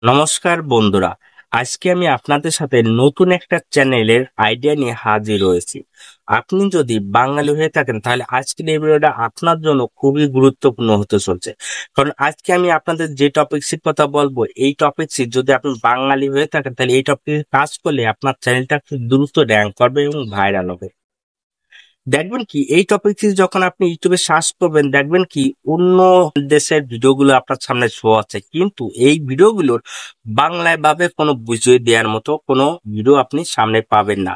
নমস্কার বন্ধুরা, আজকে আমি আপনাদের সাথে নতুন একটা চ্যানেলের আইডিয়া নিয়ে হাজির হয়েছি। আপনি যদি বাঙালি হয়ে থাকেন তাহলে আজকের এই ভিডিওটা আপনার জন্য খুবই গুরুত্বপূর্ণ হতে চলছে। কারণ আজকে আমি আপনাদের যে টপিকসের কথা বলবো, এই টপিকসে যদি আপনি বাঙালি হয়ে থাকেন তাহলে এই টপিকে কাজ করলে আপনার চ্যানেলটা খুব দ্রুত র্যাঙ্ক করবে এবং ভাইরাল হবে। দেখবেন কি এই টপিকটি যখন আপনি ইউটিউবে সার্চ করবেন, দেখবেন কি অন্য দেশের ভিডিওগুলো আপনার সামনে শো আছে, কিন্তু এই ভিডিওগুলোর বাংলায় ভাবে কোনো বুঝিয়ে দেওয়ার মতো কোনো ভিডিও আপনি সামনে পাবেন না।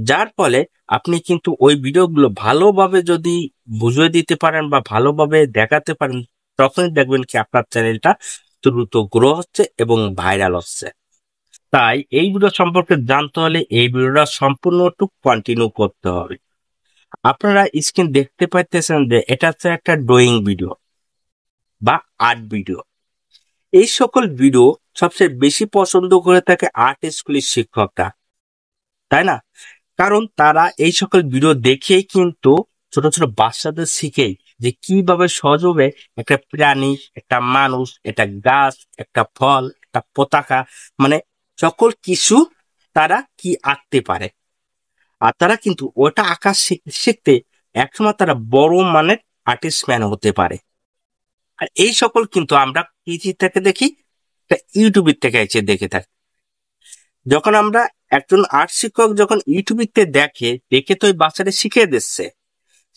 যার ফলে আপনি কিন্তু ওই ভিডিওগুলো ভালোভাবে যদি বুঝিয়ে দিতে পারেন বা ভালোভাবে দেখাতে পারেন, তখনই দেখবেন কি আপনার চ্যানেলটা দ্রুত গ্রো হচ্ছে এবং ভাইরাল হচ্ছে। তাই এই ভিডিও সম্পর্কে জানতে হলে এই ভিডিওটা সম্পূর্ণটুকু কন্টিনিউ করতে হবে। আপনারা স্ক্রিন দেখতে পাইতেছেন যে এটা হচ্ছে একটা ড্রয়িং ভিডিও বা আর্ট ভিডিও। এই সকল ভিডিও সবচেয়ে বেশি পছন্দ করে থাকে আর্ট স্কুলের শিক্ষকরা, তাই না? কারণ তারা এই সকল ভিডিও দেখেই কিন্তু ছোট ছোট বাচ্চাদের শিখেই যে কিভাবে সহজভাবে একটা প্রাণী, একটা মানুষ, একটা গাছ, একটা ফল, একটা পতাকা, মানে সকল কিছু তারা কি আঁকতে পারে। আর তারা কিন্তু ওটা আঁকা শিখতে একসময় তারা বড় মানের আর্টিস্ট ম্যান হতে পারে। আর এই সকল কিন্তু আমরা পিজি থেকে দেখি, ইউটিউবের থেকে এসে দেখে থাকি। যখন আমরা একজন আর্ট শিক্ষক যখন ইউটিউবিতে দেখে দেখে তো ওই বাচ্চাটা শিখিয়ে দিচ্ছে,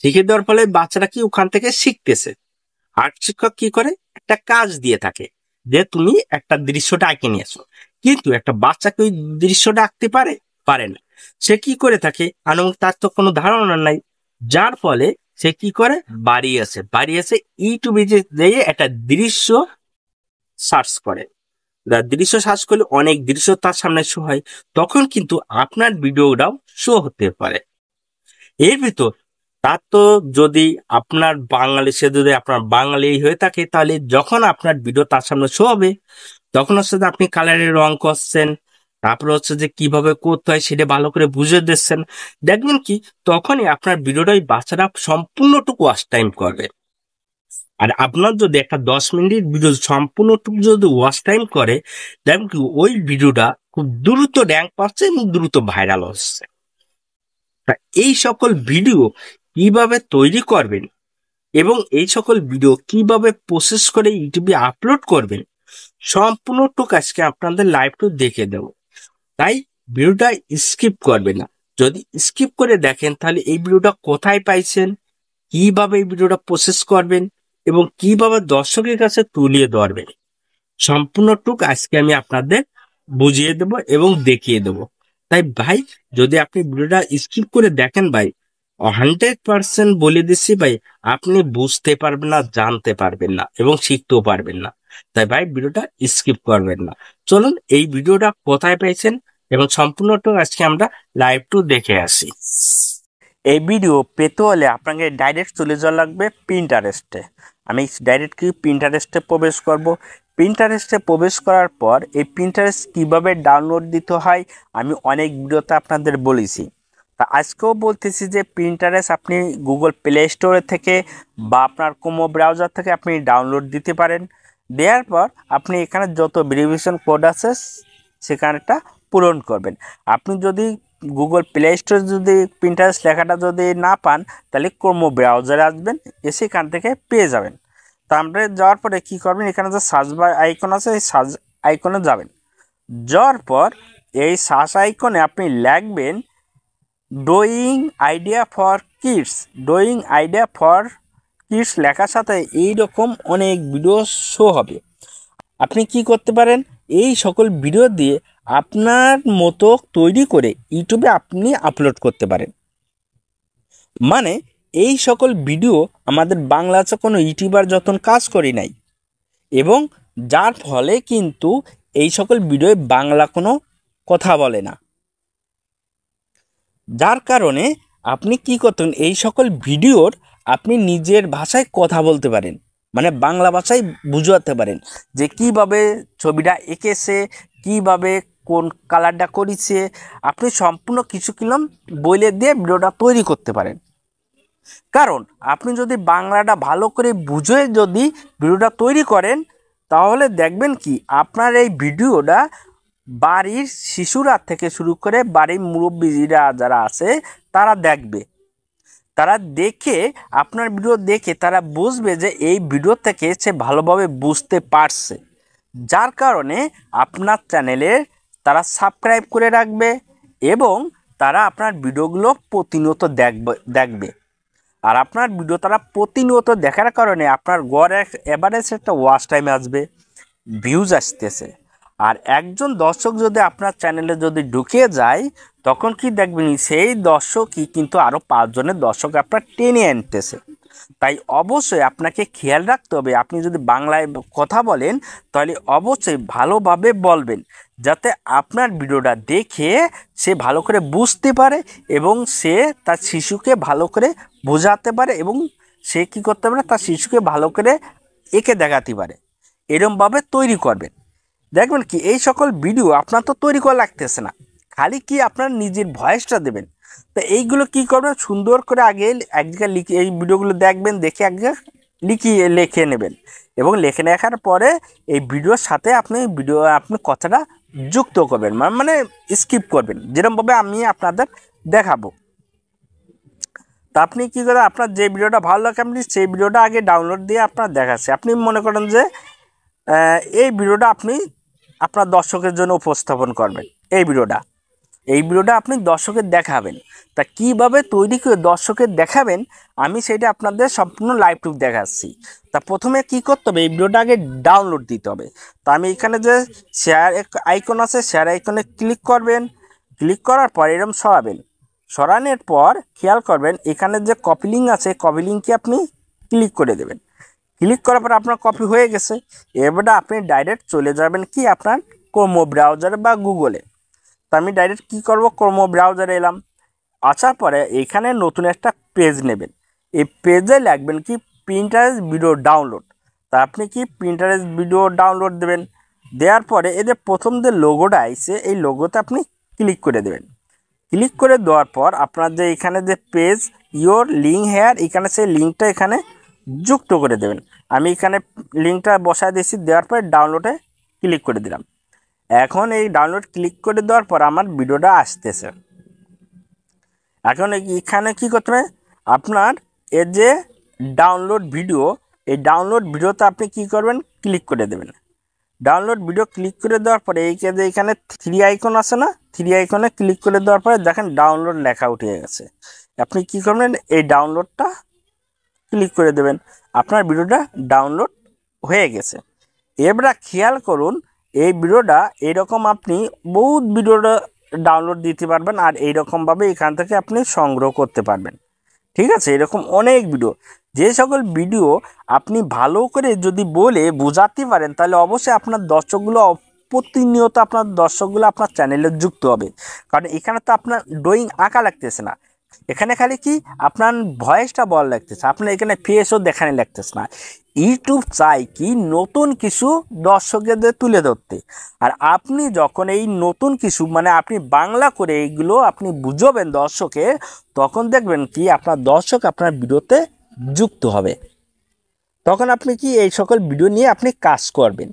শিখিয়ে দেওয়ার ফলে বাচ্চারা কি ওখান থেকে শিখতেছে। আর্ট শিক্ষক কি করে, একটা কাজ দিয়ে থাকে যে তুমি একটা দৃশ্যটা আঁকে নিয়েছো, কিন্তু একটা বাচ্চাকে ওই দৃশ্যটা আঁকতে পারে? পারে না। সে কি করে থাকে, আনুমানিক তার তো কোনো ধারণা নাই। যার ফলে সে কি করে, বাড়ি আসে ইউটিউবে যে যেয়ে একটা দৃশ্য সার্চ করে। দৃশ্য সার্চ করলে অনেক দৃশ্য তার সামনে শো হয়, তখন কিন্তু আপনার ভিডিওটাও শো হতে পারে। এর ভিতর তার তো যদি আপনার বাঙালি, সে যদি আপনার বাঙালি হয়ে থাকে, তাহলে যখন আপনার ভিডিও তার সামনে শো হবে তখন হচ্ছে যে আপনি কালারের রং করছেন, তারপরে হচ্ছে যে কিভাবে করতে হয় সেটা ভালো করে বুঝে দিচ্ছেন। দেখবেন কি তখনই আপনার ভিডিওটা ওই বাচ্চারা সম্পূর্ণটুকু ওয়াচ টাইম করবে। আর আপনার যদি একটা 10 মিনিট ভিডিও সম্পূর্ণটুকু যদি ওয়াচ টাইম করে, দেখবেন কি ওই ভিডিওটা খুব দ্রুত র্যাঙ্ক পাচ্ছে এবং দ্রুত ভাইরাল হচ্ছে। তা এই সকল ভিডিও কিভাবে তৈরি করবেন এবং এই সকল ভিডিও কিভাবে প্রসেস করে ইউটিউবে আপলোড করবেন, সম্পূর্ণটুকু আজকে আপনাদের লাইভ টু দেখে দেবো। তাই ভিডিওটা স্কিপ করবেন না। যদি স্কিপ করে দেখেন তাহলে এই ভিডিওটা কোথায় পাইছেন, কিভাবে এই ভিডিওটা প্রসেস করবেন এবং কিভাবে দর্শকের কাছে তুলিয়ে ধরবেন, সম্পূর্ণটুক আজকে আমি আপনাদের বুঝিয়ে দেব এবং দেখিয়ে দেব। তাই ভাই, যদি আপনি ভিডিওটা স্কিপ করে দেখেন ভাই, 100% বলে দিচ্ছি ভাই, আপনি বুঝতে পারবেন না, জানতে পারবেন না এবং শিখতেও পারবেন না। তাই ভাই ভিডিওটা স্কিপ করবেন না। চলুন এই ভিডিওটা কোথায় পেয়েছেন এবং সম্পূর্ণটুকু আজকে আমরা লাইভ টু দেখে আসি। এই ভিডিও পেতে হলে আপনাকে ডাইরেক্ট চলে যাওয়া লাগবে পিন্টারেস্টে। আমি ডাইরেক্ট কি পিন্টারেস্টে প্রবেশ করব। পিন্টারেস্টে প্রবেশ করার পর এই পিন্টারেস্ট কিভাবে ডাউনলোড দিতে হয় আমি অনেক ভিডিওতে আপনাদের বলেছি। তা আজকেও বলতেছি যে পিন্টারেস্ট আপনি গুগল প্লে স্টোরে থেকে বা আপনার ক্রোম ব্রাউজার থেকে আপনি ডাউনলোড দিতে পারেন। দেওয়ার পর আপনি এখানে যত ভেরিফিকেশন কোড আছে সেখানেটা পূরণ করবেন। আপনি যদি গুগল প্লে স্টোরে যদি পিন্টারেস্ট লেখাটা যদি না পান, তাহলে ক্রোম ব্রাউজারে আসবেন, এসে এখান থেকে পেয়ে যাবেন। তা আমরা যাওয়ার পরে কী করবেন, এখানে যে সার্চ বার আইকন আছে এই সার্চ আইকনে যাবেন। যাওয়ার পর এই সার্চ আইকনে আপনি লিখবেন drawing idea for kids. Drawing idea for kids লেখার সাথে এইরকম অনেক ভিডিও শো হবে। আপনি কি করতে পারেন, এই সকল ভিডিও দিয়ে আপনার মতো তৈরি করে ইউটিউবে আপনি আপলোড করতে পারেন। মানে এই সকল ভিডিও আমাদের বাংলাতে কোনো ইউটিউবার যখন কাজ করি নাই, এবং যার ফলে কিন্তু এই সকল ভিডিওয় বাংলা কোনো কথা বলে না। যার কারণে আপনি কি করতেন, এই সকল ভিডিওর আপনি নিজের ভাষায় কথা বলতে পারেন, মানে বাংলা ভাষায় বুঝাতে পারেন যে কিভাবে ছবিটা এঁকেছে, কিভাবে কোন কালারটা করেছে, আপনি সম্পূর্ণ কিছু কিলম বলে দিয়ে ভিডিওটা তৈরি করতে পারেন। কারণ আপনি যদি বাংলাটা ভালো করে বুঝে যদি ভিডিওটা তৈরি করেন, তাহলে দেখবেন কি আপনার এই ভিডিওটা বাড়ির শিশুরা থেকে শুরু করে বাড়ির মুরব্বীরা যারা আছে তারা দেখবে। তারা দেখে আপনার ভিডিও দেখে তারা বুঝবে যে এই ভিডিও থেকে সে ভালোভাবে বুঝতে পারছে, যার কারণে আপনার চ্যানেলে তারা সাবস্ক্রাইব করে রাখবে এবং তারা আপনার ভিডিওগুলো প্রতিনিয়ত দেখবে। আর আপনার ভিডিও তারা প্রতিনিয়ত দেখার কারণে আপনার গড় এভারেজ একটা ওয়াচ টাইম আসবে, ভিউজ আসতেছে। আর একজন দর্শক যদি আপনার চ্যানেলে যদি ঢুকে যায় তখন কি দেখবেন সেই দর্শকই কিন্তু আরও 5 জনের দর্শক আপনার টেনে আনতেছে। তাই অবশ্যই আপনাকে খেয়াল রাখতে হবে, আপনি যদি বাংলায় কথা বলেন তাহলে অবশ্যই ভালোভাবে বলবেন, যাতে আপনার ভিডিওটা দেখে সে ভালো করে বুঝতে পারে এবং সে তার শিশুকে ভালো করে বোঝাতে পারে এবং সে কী করতে পারে তার শিশুকে ভালো করে এঁকে দেখাতে পারে। এরমভাবে তৈরি করবেন। দেখবেন কি এই সকল ভিডিও আপনার তো তৈরি করা লাগতেছে না, খালি কি আপনার নিজের ভয়েসটা দেবেন। তো এইগুলো কি করবেন, সুন্দর করে আগে এক জায়গায় লিখে এই ভিডিওগুলো দেখবেন, দেখে এক জায়গায় লিখে নেবেন এবং লিখে রাখার পরে এই ভিডিওর সাথে আপনি কথাটা যুক্ত করবেন, মানে স্কিপ করবেন, যেরকমভাবে আমি আপনাদের দেখাবো। তা আপনি কী করেন, আপনার যে ভিডিওটা ভালো লাগে আপনি সেই ভিডিওটা আগে ডাউনলোড দিয়ে আপনার দেখাচ্ছে। আপনি মনে করেন যে এই ভিডিওটা আপনি আপনার দর্শকের জন্য উপস্থাপন করবেন, এই ভিডিওটা আপনি দর্শকের দেখাবেন। তা কীভাবে তৈরি করে দর্শকের দেখাবেন আমি সেটা আপনাদের সম্পূর্ণ লাইভ টুক দেখাচ্ছি। তা প্রথমে কি করতে হবে, এই ভিডিওটা আগে ডাউনলোড দিতে হবে। তা আমি এখানে যে শেয়ার আইকন আছে শেয়ার আইকনে ক্লিক করবেন, ক্লিক করার পর এরকম সরানোর পর খেয়াল করবেন এখানে যে কপি লিঙ্ক আছে কপি লিঙ্কে আপনি ক্লিক করে দেবেন। ক্লিক করার পর আপনার কপি হয়ে গেছে। এবারে আপনি ডাইরেক্ট চলে যাবেন কি আপনার ক্রোম ব্রাউজারে বা গুগলে। তো আমি ডাইরেক্ট কী করব, ক্রোম ব্রাউজারে এলাম। আসার পরে এখানে নতুন একটা পেজ নেবেন, এই পেজে লিখবেন কি পিন্টারেস্ট ভিডিও ডাউনলোড। তা আপনি কি পিন্টারেস্ট ভিডিও ডাউনলোড দেবেন। দেওয়ার পরে এই যে প্রথম যে লোগোটা আইছে এই লোগোতে আপনি ক্লিক করে দেবেন। ক্লিক করে দেওয়ার পর আপনার যে এখানে যে পেজ ইয়োর লিঙ্ক হেয়ার, এখানে সেই লিঙ্কটা এখানে যুক্ত করে দেবেন। আমি এখানে লিঙ্কটা বসায় দিয়েছি, দেওয়ার পর ডাউনলোডে ক্লিক করে দিলাম। এখন এই ডাউনলোড ক্লিক করে দেওয়ার পর আমার ভিডিওটা আসতেছে। এখন এখানে কী করতে হবে, আপনার এই যে ডাউনলোড ভিডিও, এই ডাউনলোড ভিডিওতে আপনি কী করবেন, ক্লিক করে দেবেন। ডাউনলোড ভিডিও ক্লিক করে দেওয়ার পরে এইখানে 3 আইকন আছে না, 3 আইকনে ক্লিক করে দেওয়ার পরে দেখেন ডাউনলোড লেখা উঠে গেছে। আপনি কী করবেন, এই ডাউনলোডটা ক্লিক করে দেবেন। আপনার ভিডিওটা ডাউনলোড হয়ে গেছে। এবার খেয়াল করুন এই ভিডিওটা এইরকম আপনি বহুত ভিডিওটা ডাউনলোড দিতে পারবেন আর এইরকমভাবে এখান থেকে আপনি সংগ্রহ করতে পারবেন। ঠিক আছে, এরকম অনেক ভিডিও, যে সকল ভিডিও আপনি ভালো করে যদি বলে বোঝাতে পারেন তাহলে অবশ্যই আপনার দর্শকগুলো প্রতিনিয়ত আপনার চ্যানেলে যুক্ত হবে। কারণ এখানে তো আপনার ড্রয়িং আঁকা লাগতেছে না, এখানে খালি কি আপনার ভয়েসটা বলা লাগতেছে, আপনার এখানে ফেসও দেখানো লাগতেছে না। ইউটিউব চাই কি নতুন কিছু দর্শকদের তুলে ধরতে। আর আপনি যখন এই নতুন কিছু মানে আপনি বাংলা করে এইগুলো আপনি বুঝাবেন দর্শকে, তখন দেখবেন কি আপনার দর্শক আপনার ভিডিওতে যুক্ত হবে। তখন আপনি কি এই সকল ভিডিও নিয়ে আপনি কাজ করবেন।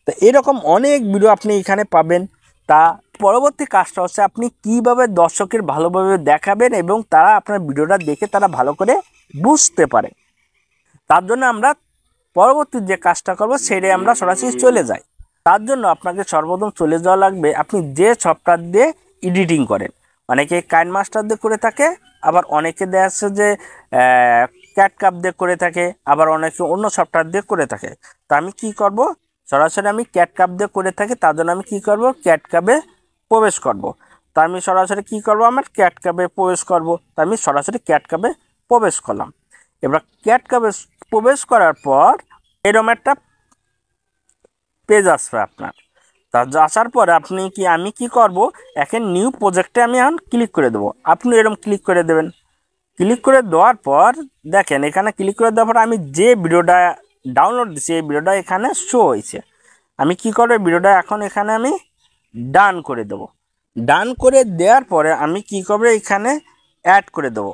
তো এরকম অনেক ভিডিও আপনি এখানে পাবেন। তা পরবর্তী কাজটা হচ্ছে আপনি কিভাবে দর্শকের ভালোভাবে দেখাবেন এবং তারা আপনার ভিডিওটা দেখে তারা ভালো করে বুঝতে পারে। তার জন্য আমরা পরবর্তী যে কাজটা করব সেটাই আমরা সরাসরি চলে যাই। তার জন্য আপনাকে সর্বপ্রথম চলে যাওয়া লাগবে আপনি যে সফটওয়্যার দিয়ে এডিটিং করেন। অনেকে কাইনমাস্টার দিয়ে করে থাকে, আবার অনেকে দেখা যাচ্ছে যে ক্যাটকাপ দিয়ে করে থাকে, আবার অনেকে অন্য সফটওয়্যার দিয়ে করে থাকে। তা আমি কি করব, সরাসরি আমি ক্যাটকাপ দিয়ে করে থাকি, তার জন্য আমি কী করব, ক্যাটকাপে প্রবেশ করব। তা আমি সরাসরি কী করব, আমার ক্যাটকাপে প্রবেশ করব। তা আমি সরাসরি ক্যাটকাপে প্রবেশ করলাম। এবার ক্যাটকাপে প্রবেশ করার পর এরকম একটা পেজ আসবে আপনার। তা আসার পরে আমি কি করব, এখন নিউ প্রজেক্টে আমি এখন ক্লিক করে দেবো। আপনি এরকম ক্লিক করে দেবেন। ক্লিক করে দেওয়ার পর দেখেন এখানে ক্লিক করে দেওয়ার পর আমি যে ভিডিওটা ডাউনলোড দিচ্ছি এই ভিডিওটা এখানে শো হয়েছে। আমি কি করব, ভিডিওটা এখন এখানে আমি ডান করে দেব। ডান করে দেওয়ার পরে আমি কি করব, এখানে অ্যাড করে দেবো।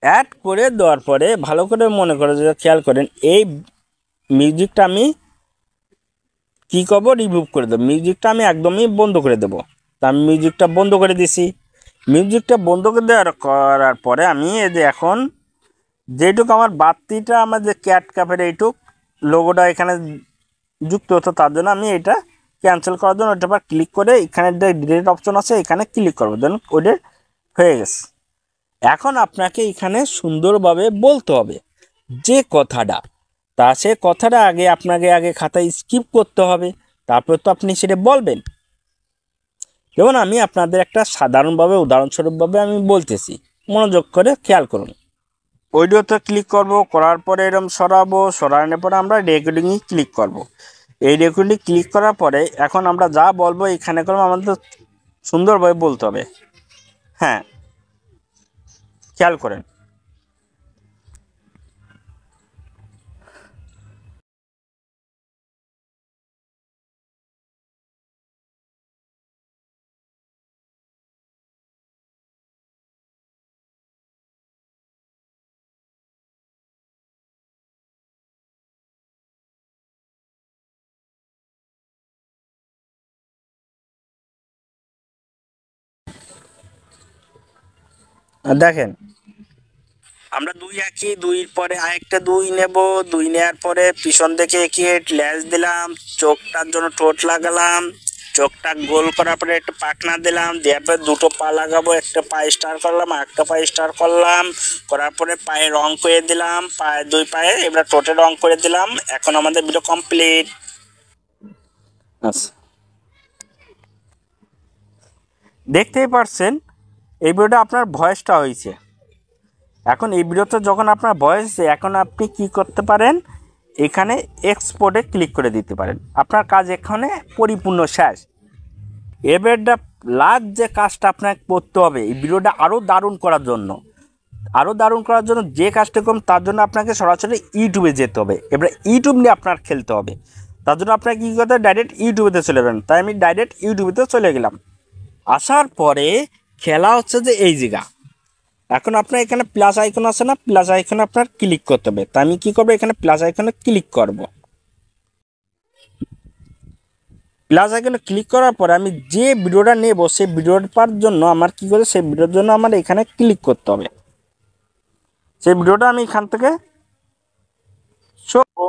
অ্যাড করে দেওয়ার পরে ভালো করে মনে করে যদি খেয়াল করেন এই মিউজিকটা আমি কী করবো, রিমুভ করে দেবো। মিউজিকটা আমি একদমই বন্ধ করে দেবো। তা আমি মিউজিকটা বন্ধ করে দিছি। মিউজিকটা বন্ধ করে করার পরে আমি এই যে এখন যেটুকু আমার বাতিটা, আমার যে ক্যাট ক্যাফের এইটুক লোগোটা এখানে যুক্ত হতো, তার জন্য আমি এটা ক্যান্সেল করার জন্য ওইটা আবার ক্লিক করে এখানে যে ডিলিট অপশন আছে এখানে ক্লিক করবো, দেন ওইটা হয়ে গেছে। এখন আপনাকে এখানে সুন্দরভাবে বলতে হবে যে কথাটা, তা সে কথাটা আপনাকে আগে খাতায় স্কিপ করতে হবে, তারপর তো আপনি সেটা বলবেন। যেমন আমি আপনাদের একটা সাধারণভাবে উদাহরণস্বরূপভাবে আমি বলতেছি, মনোযোগ করে খেয়াল করুন। অডিওতে ক্লিক করব, করার পরে এরকম সরাবো, সরানোর পরে আমরা রেকর্ডিংয়ে ক্লিক করব। এই রেকর্ডিং ক্লিক করার পরে এখন আমরা যা বলবো এখানে করবো, আমাদের সুন্দরভাবে বলতে হবে। হ্যাঁ, খেয়াল করেন। দেখেন, আমরা দুই আঁকি, দুইয়ের পরে আরেকটা দুই নেব, দুই নেওয়ার পরে পিছন থেকে এঁকে ল্যাস দিলাম, চোখটার জন্য ঠোঁট লাগালাম, চোখটা গোল করার পরে একটা পাখনা দিলাম, দেওয়ার পরে দুটো পা লাগাবো, একটা পায়ে স্টার করলাম, একটা পায়ে স্টার করলাম, করার পরে পায়ে রং করে দিলাম, পায়ে দুই পায়ে এবার ঠোঁটে রং করে দিলাম। এখন আমাদের ভিডিও কমপ্লিট। আচ্ছা, দেখতেই পারছেন এই ভিডিওটা আপনার ভয়েসটা হয়েছে। এখন এই ভিডিওতে যখন আপনার ভয়েস, এখন আপনি কি করতে পারেন, এখানে এক্সপোর্টে ক্লিক করে দিতে পারেন। আপনার কাজ এখানে পরিপূর্ণ শেষ। এবারটা লাস্ট যে কাজটা আপনাকে করতে হবে এই ভিডিওটা আরও দারুণ করার জন্য, যে কাজটা করুন তার জন্য আপনাকে সরাসরি ইউটিউবে যেতে হবে। এবার ইউটিউব নিয়ে আপনার খেলতে হবে, তার জন্য আপনাকে কী করতে হবে, ডাইরেক্ট ইউটিউবেতে চলে যাবেন। তাই আমি ডাইরেক্ট ইউটিউবেতে চলে গেলাম। আসার পরে খেলা হচ্ছে যে এই জায়গা, এখন আপনার এখানে প্লাস আইকন আছে না, প্লাস আইকনে আপনার ক্লিক করতে হবে। তা আমি কী করবো, এখানে প্লাস আইকনে ক্লিক করব। প্লাস আইকনে ক্লিক করার পরে আমি যে ভিডিওটা নেব সেই ভিডিওটার জন্য আমার কী করে, সেই ভিডিওর জন্য আমার এখানে ক্লিক করতে হবে। সেই ভিডিওটা আমি এখান থেকে সরবো।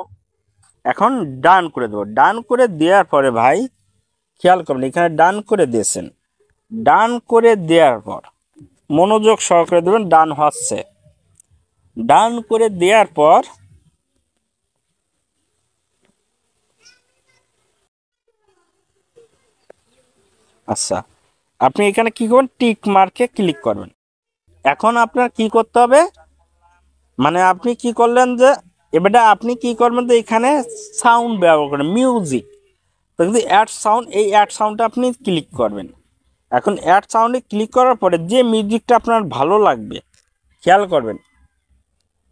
এখন ডান করে দেবো। ডান করে দেওয়ার পরে ভাই খেয়াল করবেন, এখানে ডান করে দিয়েছেন। ডান করে দেওয়ার পর মনোযোগ সহকারে দেবেন, ডান হচ্ছে। ডান করে দেওয়ার পর আচ্ছা, আপনি এখানে কি করবেন, টিক মার্কে ক্লিক করবেন। এখন আপনার কি করতে হবে, মানে আপনি কি করলেন যে এবারে আপনি কি করবেন, তো এখানে সাউন্ড ব্যবহার করেন, মিউজিক। তো কিন্তু অ্যাড সাউন্ড, এই অ্যাড সাউন্ডটা আপনি ক্লিক করবেন। এখন অ্যাড সাউন্ডে ক্লিক করার পরে যে মিউজিকটা আপনার ভালো লাগবে, খেয়াল করবেন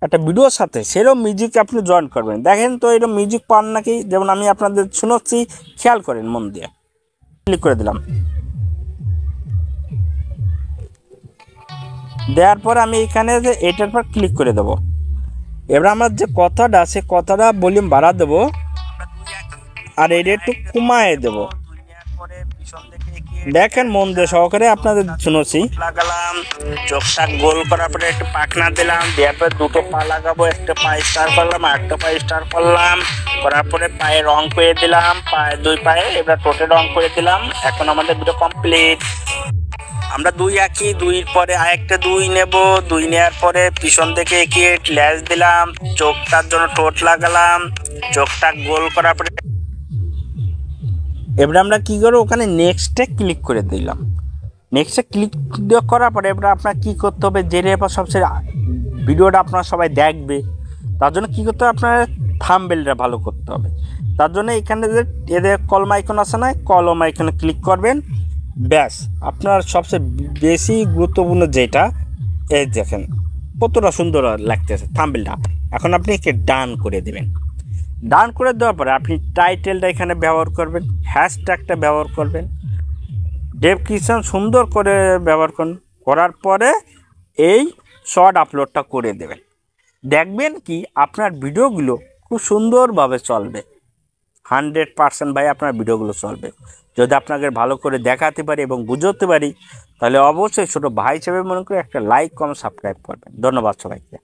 একটা ভিডিওর সাথে সেরকম মিউজিক আপনি জয়েন করবেন। দেখেন তো এরকম মিউজিক পান নাকি, যেমন আমি আপনাদের শোনাচ্ছি, খেয়াল করেন মন দিয়ে। ক্লিক করে দিলাম। দেওয়ার পর আমি এখানে যে এটার পর ক্লিক করে দেবো। এবার আমার যে কথাটা, সে কথাটা ভলিউম বাড়া দেবো আর এটা একটু কমায় দেবো। দেখেন মন দিয়ে সহকারে আপনাদের শুনেছি। লাগালাম, চোখটা গোল করার পরে একটু পাখনা দিলাম, দেওয়ার পরে দুটো পা লাগাবো, একটা পা স্টার করলাম, একটা পা স্টার করলাম, করার পরে পায়ে রং করে দিলাম, পায়ে দুই পায়ে এবার ঠোঁটে রং করে দিলাম। এখন আমাদের ভিডিও কমপ্লিট। আমরা দুই আঁকি, দুইয়ের পরে আরেকটা দুই নেব, দুই নেওয়ার পরে পিছন থেকে এঁকে ল্যাস দিলাম, চোখটার জন্য ঠোঁট লাগালাম, চোখটা গোল করার পরে এবার আমরা কী করবো, ওখানে নেক্সটে ক্লিক করে দিলাম। নেক্সটে ক্লিক করার পরে এবার আপনার কী করতে হবে, যে এবার সবচেয়ে ভিডিওটা আপনারা সবাই দেখবে, তার জন্য কী করতে হবে, আপনার থাম্বনেলটা ভালো করতে হবে। তার জন্য এখানে যে এদের কলম আইকন আছে না, কলম আইকনে ক্লিক করবেন। ব্যাস, আপনার সবচেয়ে বেশি গুরুত্বপূর্ণ যেটা, এই দেখেন কতটা সুন্দর লাগতেছে থাম্বনেলটা। এখন আপনি একে ডান করে দেবেন। ডান করে দেওয়ার পরে আপনি টাইটেলটা এখানে ব্যবহার করবেন, হ্যাশট্যাগটা ব্যবহার করবেন, ডেসক্রিপশন সুন্দর করে ব্যবহার করুন। করার পরে এই শর্ট আপলোডটা করে দেবেন। দেখবেন কি আপনার ভিডিওগুলো খুব সুন্দরভাবে চলবে। 100% ভাই আপনার ভিডিওগুলো চলবে। যদি আপনাকে ভালো করে দেখাতে পারি এবং বুঝতে পারি তাহলে অবশ্যই ছোটো ভাই হিসেবে মনে করে একটা লাইক, কমেন্ট, সাবস্ক্রাইব করবেন। ধন্যবাদ সবাইকে।